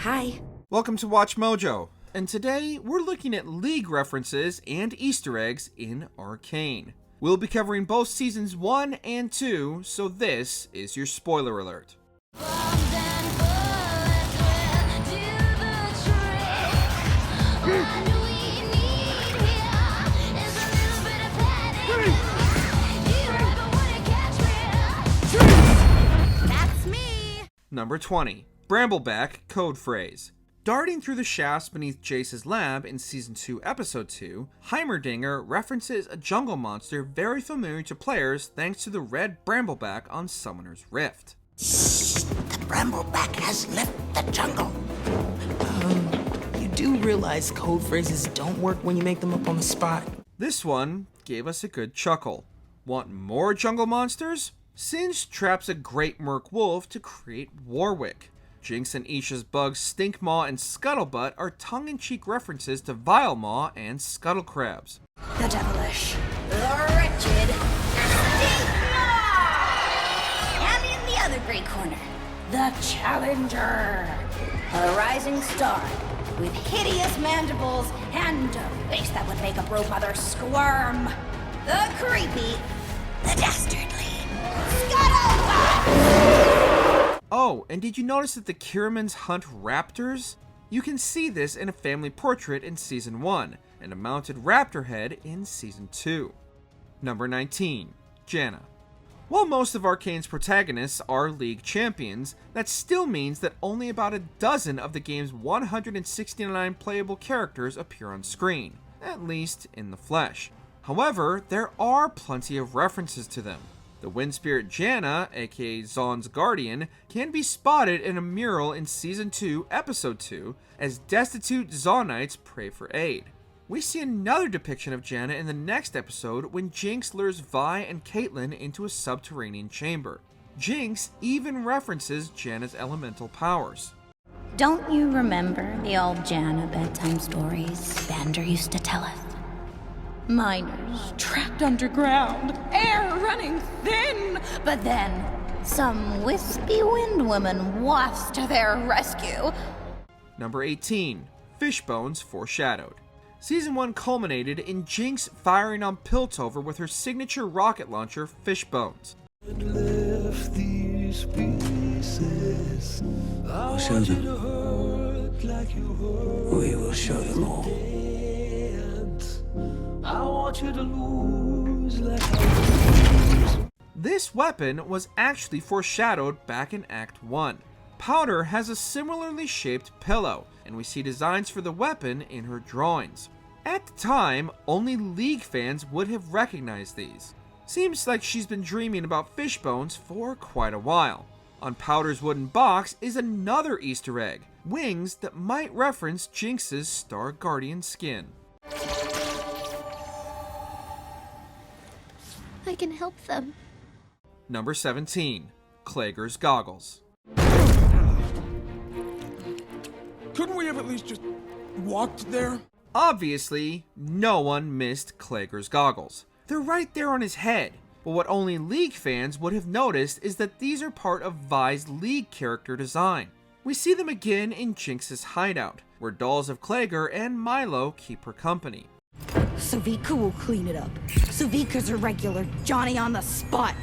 Hi. Welcome to Watch Mojo, and today we're looking at League references and Easter eggs in Arcane. We'll be covering both Seasons 1 and 2, so this is your spoiler alert. That's me! Number 20. Brambleback Code Phrase. Darting through the shafts beneath Jace's lab in Season 2, Episode 2, Heimerdinger references a jungle monster very familiar to players thanks to the red brambleback on Summoner's Rift. The brambleback has left the jungle. You do realize code phrases don't work when you make them up on the spot. This one gave us a good chuckle. Want more jungle monsters? Singed traps a great merc wolf to create Warwick. Jinx and Isha's bugs Stinkmaw and Scuttlebutt are tongue-in-cheek references to Vilemaw and Scuttlecrabs. The devilish. The wretched. Stinkmaw! And in the other gray corner, the challenger. A rising star with hideous mandibles and a face that would make a bro mother squirm. The creepy. The dastardly. Scuttlebutt! Oh, and did you notice that the Kiramans hunt raptors? You can see this in a family portrait in Season 1, and a mounted raptor head in Season 2. Number 19. Janna. While most of Arcane's protagonists are League champions, that still means that only about a dozen of the game's 169 playable characters appear on screen, at least in the flesh. However, there are plenty of references to them. The wind spirit Janna, aka Zaun's guardian, can be spotted in a mural in Season 2, Episode 2, as destitute Zaunites pray for aid. We see another depiction of Janna in the next episode when Jinx lures Vi and Caitlyn into a subterranean chamber. Jinx even references Janna's elemental powers. Don't you remember the old Janna bedtime stories Vander used to tell us? Miners trapped underground, air running thin, but then some wispy wind woman wafts to their rescue. Number 18. Fishbones Foreshadowed. Season 1 culminated in Jinx firing on Piltover with her signature rocket launcher, Fishbones. We'll show them. We will show them all. I want you to lose like This weapon was actually foreshadowed back in Act 1. Powder has a similarly shaped pillow, and we see designs for the weapon in her drawings. At the time, only League fans would have recognized these. Seems like she's been dreaming about Fishbones for quite a while. On Powder's wooden box is another Easter egg, wings that might reference Jinx's Star Guardian skin. I can help them. Number 17. Clager's Goggles. Couldn't we have at least just walked there? Obviously, no one missed Clager's goggles. They're right there on his head, but what only League fans would have noticed is that these are part of Vi's League character design. We see them again in Jinx's hideout, where dolls of Clager and Milo keep her company. Savika will clean it up. Savika's a regular Johnny on the spot.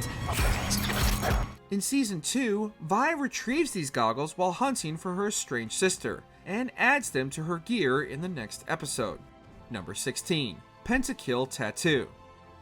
In Season 2, Vi retrieves these goggles while hunting for her estranged sister, and adds them to her gear in the next episode. Number 16. Pentakill Tattoo.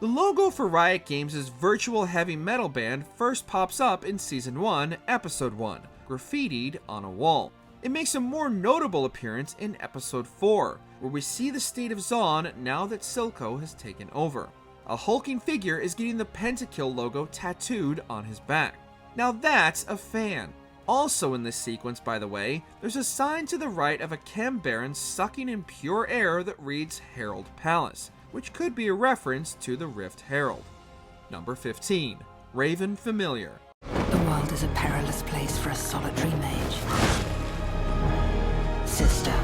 The logo for Riot Games' virtual heavy metal band first pops up in Season 1, Episode 1, graffitied on a wall. It makes a more notable appearance in Episode 4, where we see the state of Zaun now that Silco has taken over. A hulking figure is getting the Pentakill logo tattooed on his back. Now that's a fan. Also in this sequence, by the way, there's a sign to the right of a Chem Baron sucking in pure air that reads Herald Palace, which could be a reference to the Rift Herald. Number 15. Raven Familiar. The world is a perilous place for a solitary mage. Sister.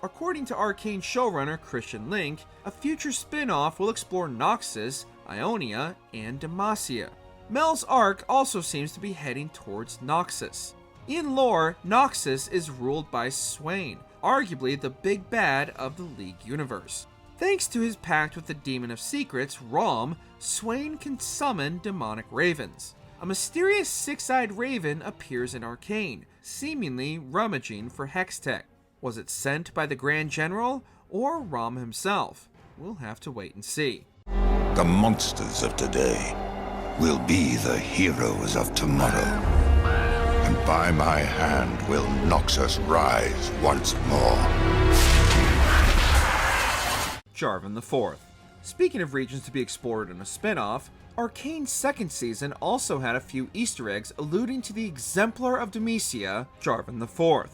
According to Arcane showrunner Christian Link, a future spin-off will explore Noxus, Ionia, and Demacia. Mel's arc also seems to be heading towards Noxus. In lore, Noxus is ruled by Swain, arguably the big bad of the League universe. Thanks to his pact with the Demon of Secrets, Rom, Swain can summon demonic ravens. A mysterious six-eyed raven appears in Arcane, seemingly rummaging for hex tech. Was it sent by the Grand General or Rom himself? We'll have to wait and see. The monsters of today will be the heroes of tomorrow. And by my hand will Noxus rise once more. Jarvan IV. Speaking of regions to be explored in a spin-off, Arcane's second season also had a few Easter eggs alluding to the exemplar of Demetia, Jarvan IV.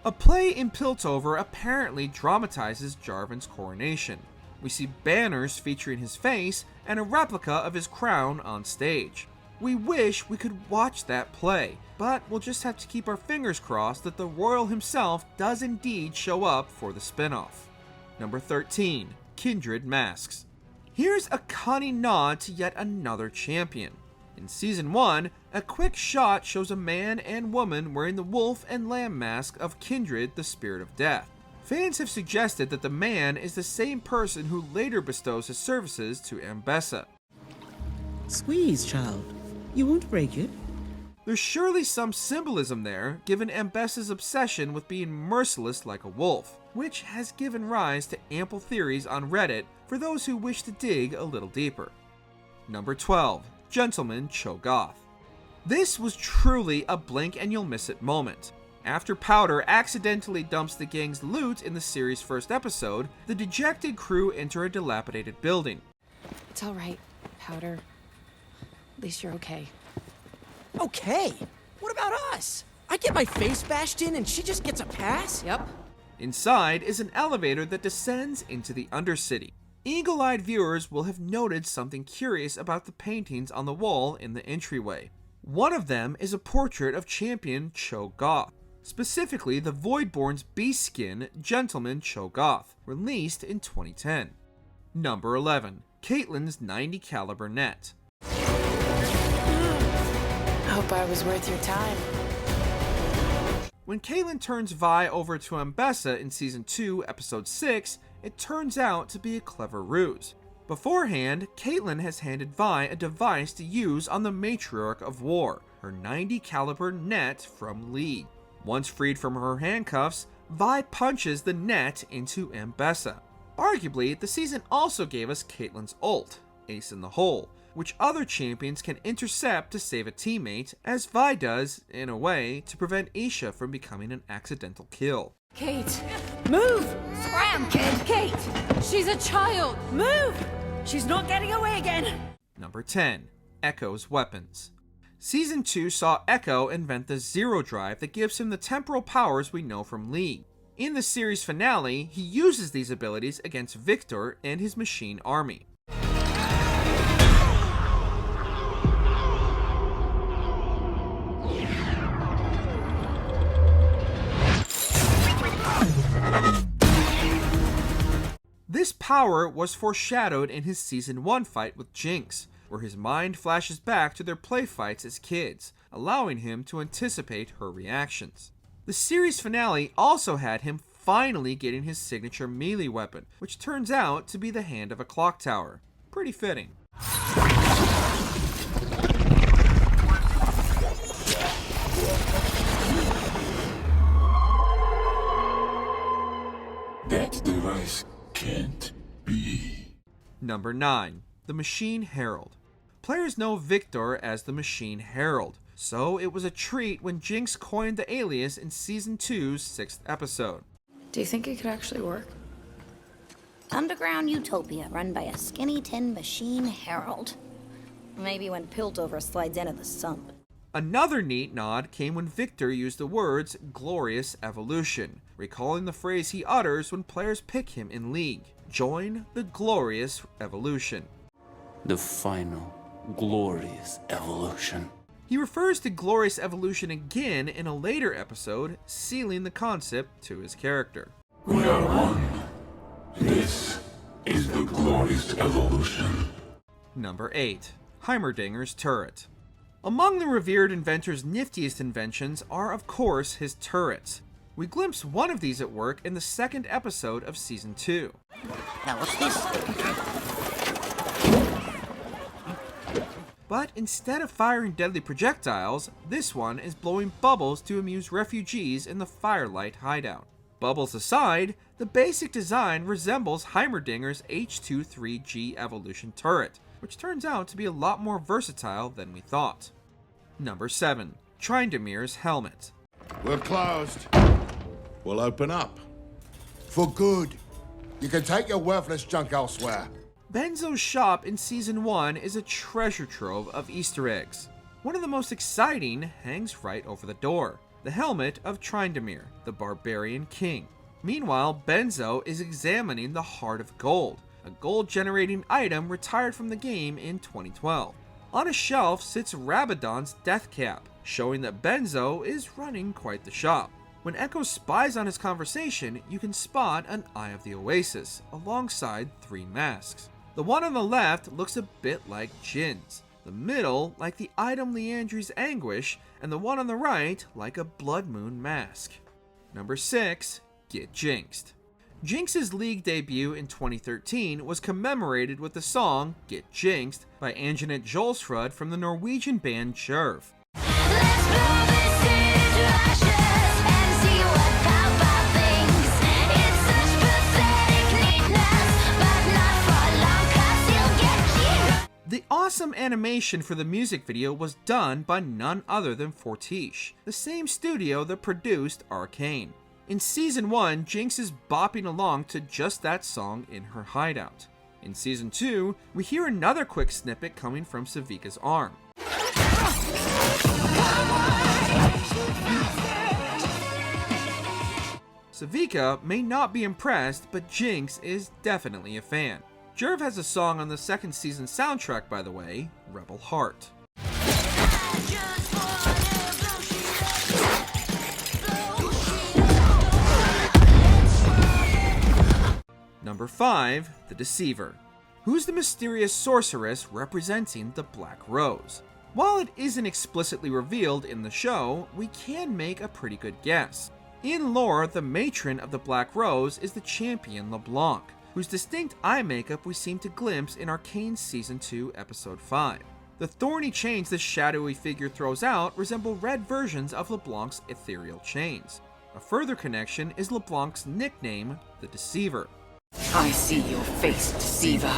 A play in Piltover apparently dramatizes Jarvan's coronation. We see banners featuring his face and a replica of his crown on stage. We wish we could watch that play, but we'll just have to keep our fingers crossed that the royal himself does indeed show up for the spin-off. Number 13. Kindred Masks. Here's a cunning nod to yet another champion. In Season 1, a quick shot shows a man and woman wearing the wolf and lamb mask of Kindred, the Spirit of Death. Fans have suggested that the man is the same person who later bestows his services to Ambessa. Squeeze, child. You won't break it. There's surely some symbolism there, given Ambessa's obsession with being merciless like a wolf, which has given rise to ample theories on Reddit for those who wish to dig a little deeper. Number 12. Gentleman Cho'Gath. This was truly a blink and you'll miss it moment. After Powder accidentally dumps the gang's loot in the series' first episode, the dejected crew enter a dilapidated building. It's all right, Powder. At least you're okay. Okay, what about us? I get my face bashed in and she just gets a pass? Yep. Inside is an elevator that descends into the Undercity. Eagle-eyed viewers will have noted something curious about the paintings on the wall in the entryway. One of them is a portrait of champion Cho'Gath, specifically the Voidborn's beast skin Gentleman Cho'Gath, released in 2010. Number 11. Caitlyn's 90 caliber net. Hope I was worth your time. When Caitlyn turns Vi over to Ambessa in Season 2, Episode 6, it turns out to be a clever ruse. Beforehand, Caitlyn has handed Vi a device to use on the Matriarch of War, her 90 caliber net from League. Once freed from her handcuffs, Vi punches the net into Ambessa. Arguably, the season also gave us Caitlyn's ult, Ace in the Hole, which other champions can intercept to save a teammate, as Vi does, in a way, to prevent Isha from becoming an accidental kill. Kate, move! Scram, kid! Kate, she's a child! Move! She's not getting away again! Number 10. Ekko's weapons. Season 2 saw Ekko invent the Zero Drive that gives him the temporal powers we know from League. In the series finale, he uses these abilities against Victor and his machine army. This power was foreshadowed in his Season 1 fight with Jinx, where his mind flashes back to their play fights as kids, allowing him to anticipate her reactions. The series finale also had him finally getting his signature melee weapon, which turns out to be the hand of a clock tower. Pretty fitting. That device can't be. Number 9. The Machine Herald. Players know Victor as the Machine Herald, so it was a treat when Jinx coined the alias in Season 2's 6th episode. Do you think it could actually work? Underground utopia run by a skinny tin machine herald. Maybe when Piltover slides into the sump. Another neat nod came when Victor used the words glorious evolution, recalling the phrase he utters when players pick him in League. Join the glorious evolution. The final glorious evolution. He refers to glorious evolution again in a later episode, sealing the concept to his character. We are one. This is the glorious evolution. Number 8. Heimerdinger's turret. Among the revered inventor's niftiest inventions are, of course, his turrets. We glimpse one of these at work in the second episode of Season 2. Now what's this? But instead of firing deadly projectiles, this one is blowing bubbles to amuse refugees in the Firelight hideout. Bubbles aside, the basic design resembles Heimerdinger's H23G Evolution turret, which turns out to be a lot more versatile than we thought. Number 7. Tryndamere's helmet. We're closed. We'll open up. For good. You can take your worthless junk elsewhere. Benzo's shop in Season 1 is a treasure trove of Easter eggs. One of the most exciting hangs right over the door, the helmet of Tryndamere, the barbarian king. Meanwhile, Benzo is examining the Heart of Gold, a gold-generating item retired from the game in 2012. On a shelf sits Rabadon's death cap, showing that Benzo is running quite the shop. When Ekko spies on his conversation, you can spot an Eye of the Oasis, alongside 3 masks. The one on the left looks a bit like Jin's, the middle like the item Leandri's Anguish, and the one on the right like a Blood Moon mask. Number 6. Get Jinxed. Jinx's League debut in 2013 was commemorated with the song Get Jinxed by Anjanette Jolsrud from the Norwegian band Jerv. The awesome animation for the music video was done by none other than Fortiche, the same studio that produced Arcane. In Season 1, Jinx is bopping along to just that song in her hideout. In Season 2, we hear another quick snippet coming from Savika's arm. Savika may not be impressed, but Jinx is definitely a fan. Jerv has a song on the second season soundtrack, by the way, Rebel Heart. Number 5. The Deceiver. Who's the mysterious sorceress representing the Black Rose? While it isn't explicitly revealed in the show, we can make a pretty good guess. In lore, the matron of the Black Rose is the champion LeBlanc, whose distinct eye makeup we seem to glimpse in Arcane Season 2, Episode 5. The thorny chains the shadowy figure throws out resemble red versions of LeBlanc's ethereal chains. A further connection is LeBlanc's nickname, the Deceiver. I see your face, Deceiver.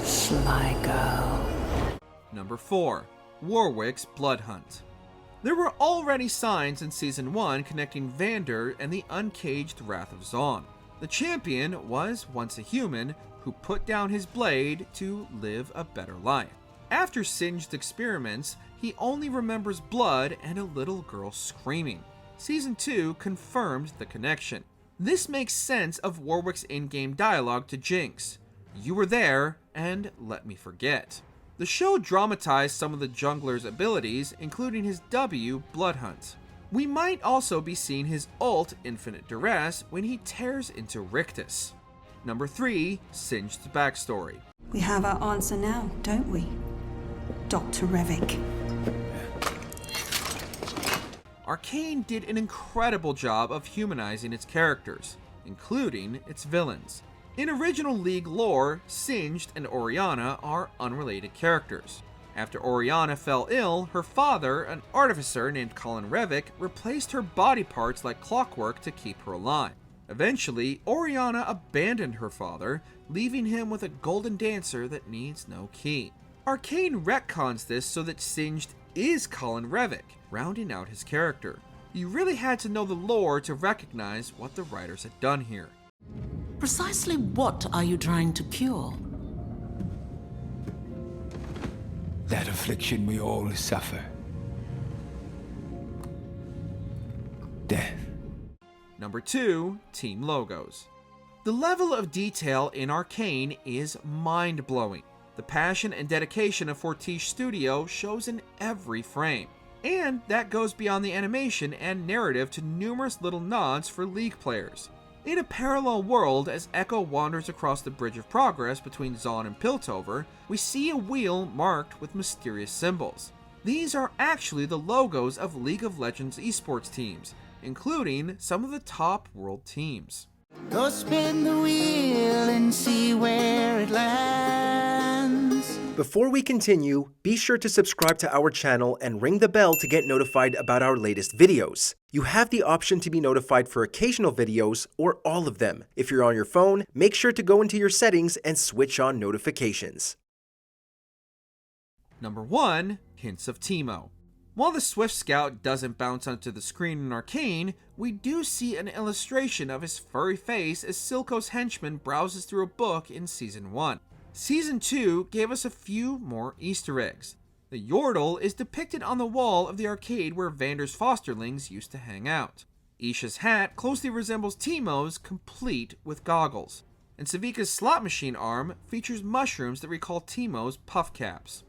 Sligo. Number 4. Warwick's Blood Hunt. There were already signs in Season 1 connecting Vander and the uncaged Wrath of Zaun. The champion was once a human who put down his blade to live a better life. After Singed experiments, he only remembers blood and a little girl screaming. Season 2 confirmed the connection. This makes sense of Warwick's in-game dialogue to Jinx. You were there, and let me forget. The show dramatized some of the jungler's abilities, including his W, Blood Hunt. We might also be seeing his ult, Infinite Duress, when he tears into Rictus. Number 3. Singed's backstory. We have our answer now, don't we? Dr. Revik. Arcane did an incredible job of humanizing its characters, including its villains. In original League lore, Singed and Orianna are unrelated characters. After Orianna fell ill, her father, an artificer named Colin Revik, replaced her body parts like clockwork to keep her alive. Eventually, Orianna abandoned her father, leaving him with a golden dancer that needs no key. Arcane retcons this so that Singed is Colin Revik, rounding out his character. You really had to know the lore to recognize what the writers had done here. Precisely what are you trying to cure? That affliction we all suffer. Death. Number 2. Team logos. The level of detail in Arcane is mind-blowing. The passion and dedication of Fortiche Studio shows in every frame. And that goes beyond the animation and narrative to numerous little nods for League players. In a parallel world, as Ekko wanders across the Bridge of Progress between Zaun and Piltover, we see a wheel marked with mysterious symbols. These are actually the logos of League of Legends esports teams, including some of the top world teams. Go spin the wheel and see where it lands. Before we continue, be sure to subscribe to our channel and ring the bell to get notified about our latest videos. You have the option to be notified for occasional videos or all of them. If you're on your phone, make sure to go into your settings and switch on notifications. Number 1. Hints of Teemo. While the Swift Scout doesn't bounce onto the screen in Arcane, we do see an illustration of his furry face as Silco's henchman browses through a book in Season 1. Season 2 gave us a few more Easter eggs. The Yordle is depicted on the wall of the arcade where Vander's fosterlings used to hang out. Isha's hat closely resembles Teemo's, complete with goggles. And Savika's slot machine arm features mushrooms that recall Teemo's puff caps.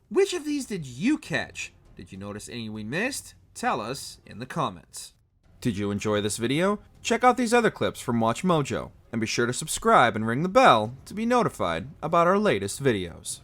Which of these did you catch? Did you notice any we missed? Tell us in the comments. Did you enjoy this video? Check out these other clips from WatchMojo, and be sure to subscribe and ring the bell to be notified about our latest videos.